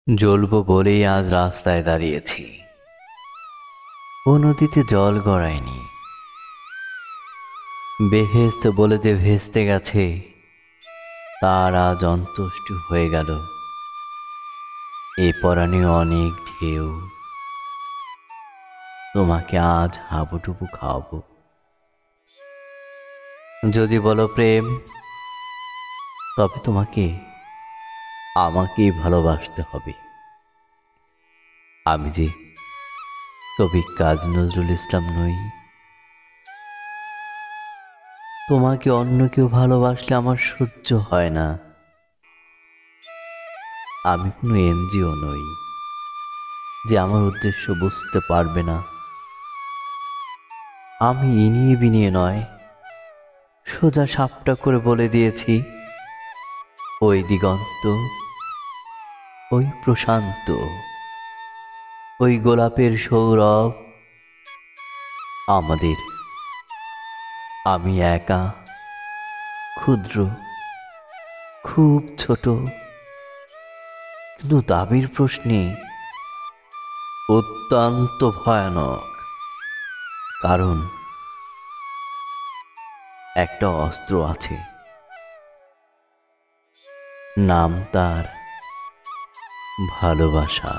জ্বলবো বলেই আজ রাস্তায় দাঁড়িয়েছি। ও নদীতে জল গড়ায়নি। বেহেশত বলে যে ভেস্তে গেছে, তার আজ অন্ত্যেষ্টি হয়ে গেল। এ পরাণে অনেক ঢেউ, তোমাকে আজ হাবুডুবু খাওয়াবো। যদি বলো প্রেম, তবে তোমাকে আমাকেই ভালোবাসতে হবে। আমি যে কবি কাজী নজরুল ইসলাম নই। তোমাকে অন্য কেউ ভালোবাসলে আমার সহ্য হয় না। আমি কোনো এনজিও নই যে আমার উদ্দেশ্য বুঝতে পারবে না। আমি ইনিয়ে বিনিয়ে নয়, সোজা সাপটা করে বলে দিয়েছি, ওই দিগন্ত, ওই প্রশান্ত, ওই গোলাপের সৌরভ আমাদের। আমি একা, ক্ষুদ্র, খুব ছোট, কিন্তু দাবির প্রশ্নে অত্যন্ত ভয়ানক। কারণ একটা অস্ত্র আছে, নাম তার ভালোবাসা।